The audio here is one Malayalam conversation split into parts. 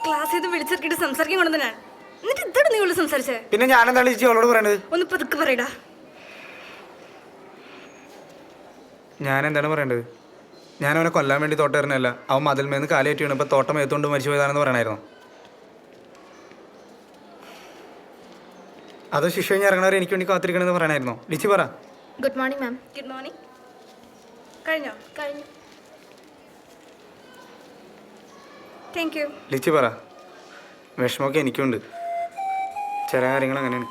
ക്ലാസ് ചെയ്ത് വിളിച്ചിറക്കിട്ട് സംസാരിക്കാൻ കൊണ്ടുവന്നാണ്. എന്നിട്ട് ഇതോടെ നീ ഉള്ളു സംസാരിച്ചേ? പിന്നെ ഞാൻ എന്താണ് ചേച്ചി അവളോട് പറയണത്? ഒന്ന് പതുക്കെ പറയടാ. ഞാൻ എന്താണ് പറയേണ്ടത്? ഞാൻ അവനെ കൊല്ലാൻ വേണ്ടി തോട്ടം എറിഞ്ഞല്ല. അവൻ മതിൽമേന്ന് കാലേറ്റി വീണപ്പോൾ തോട്ടം എത്തുകൊണ്ട് മരിച്ചു പോയതാണെന്ന് പറയണായിരുന്നു. അതോ ശിക്ഷ കഴിഞ്ഞ് ഇറങ്ങണവരെ എനിക്ക് വേണ്ടി കാത്തിരിക്കണമെന്ന് പറയണായിരുന്നോ? ലിച്ചി പറ. Good morning ma'am. Good morning. കഴിഞ്ഞോ? കഴിഞ്ഞു. Thank you. ലിച്ചി പറ. വിഷമമൊക്കെ എനിക്കുണ്ട്. ചില കാര്യങ്ങൾ അങ്ങനെയാണ്.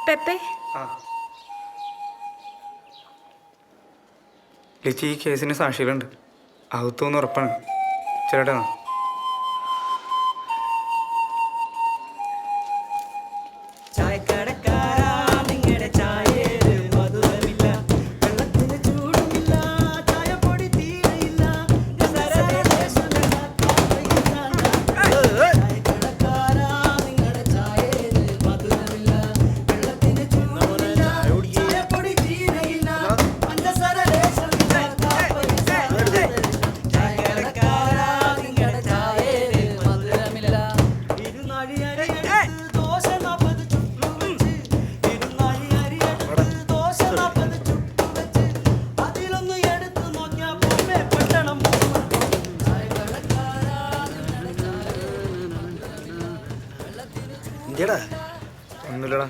പെപ്പെ, ലിച്ചി ഈ കേസിന് സാക്ഷികളുണ്ട്. അകത്തുനിന്ന് ഉറപ്പാണ്. ചേട്ടാ ഒന്നുമില്ലടാ.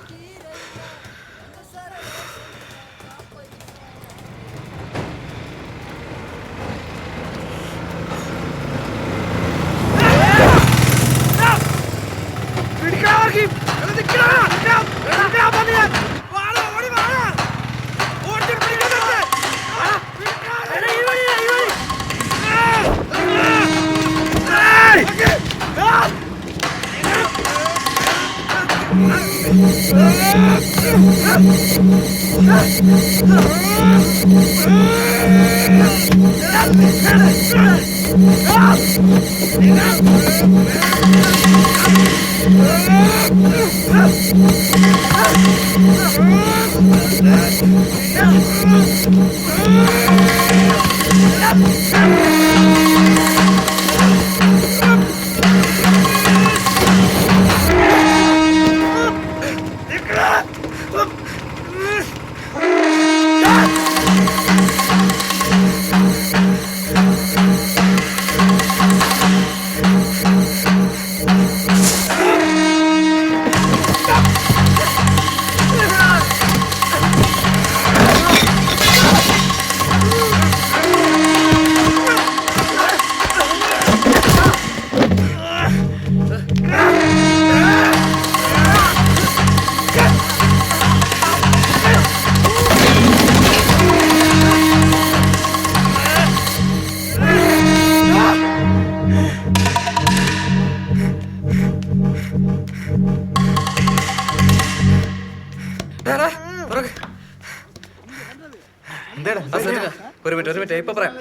ഒരു മിനിറ്റ് ഇപ്പൊ പറയാം.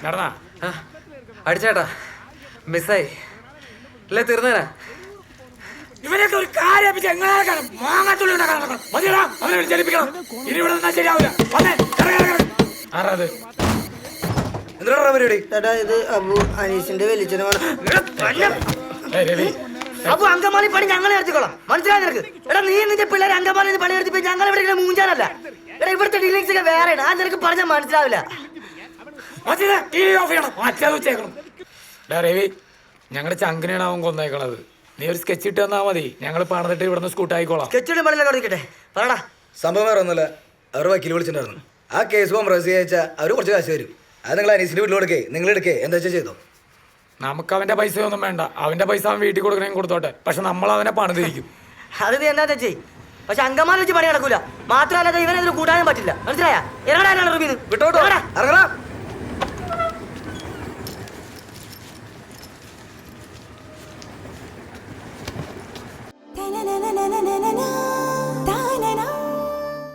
നടന്നാ അടിച്ചേട്ടാ മിസ്സായി അല്ലേ? തീർന്നേരാ. ഇവനൊക്കെ ഒരു കാര്യം മാങ്ങാത്തുള്ളി അവനെ വിളിച്ചേൽപ്പിക്കണം. ഇനി ഇവിടെ നിന്നാ ശരിയാവില്ല. ആരാത്? എന്താ പരിപാടി? ചേട്ടാ ഇത് അബു അനീസിന്റെ വലിച്ചനെ അപ്പൊ അങ്കമാലി പണി ഞങ്ങളെ എടുത്തിക്കോളാം. മനസ്സിലായി നിനക്ക്? എടാ നീ നിന്റെ പിള്ളേരെ അങ്കമാലി പണി എടുത്തിപ്പോ ഞങ്ങൾ ഇവിടെ മൂഞ്ചാനല്ല. എടാ ഇവിടുത്തെ ഡീലിങ്സ് ഒക്കെ വേറെ ആ നിനക്ക് പറഞ്ഞാൽ മനസ്സിലാവില്ല. ഞങ്ങളുടെ ചങ്കിനാണ് അവൻ കൊന്നേക്കണത്. നീ ഒരു സ്കെച്ച് ഇട്ട് തന്നാ മതി. ഞങ്ങൾ പണിതിട്ട് ഇവിടുന്ന് സ്കൂട്ടായിക്കോളാം. സ്കെച്ചിട്ട് പണിയില്ല കൊടുക്കട്ടെ. പറടാ. സംഭവം വേറെ ഒന്നുമില്ല. അവർ വക്കീൽ വിളിച്ചിട്ടുണ്ടായിരുന്നു. ആ കേസ് കോംപ്രസ് അയച്ചാൽ അവർ കുറച്ച് കാശ് തരും. അത് നിങ്ങൾ അനീസിന്റെ വീട്ടിൽ കൊടുക്കേ. നിങ്ങൾ എടുക്കേ. എന്താ വെച്ചാൽ ചെയ്തോ. നമുക്ക് അവന്റെ പൈസ ഒന്നും വേണ്ട. അവന്റെ പൈസ അവൻ വീട്ടിൽ കൊടുക്കണമെങ്കിൽ കൊടുത്തോട്ടെ. പക്ഷെ നമ്മൾ അവനെ പണിതിരിക്കും. അത് നീ എന്താ ചെയ്യും. പക്ഷെ അങ്കമാലി വെച്ച് പണി നടക്കൂല. മാത്രമല്ല ഇവനെ കൂട്ടാനും പറ്റില്ല. മനസ്സിലായാ? ഇറങ്ങാനാണ് വിട്ടോട്ടോ. ഇറങ്ങാ.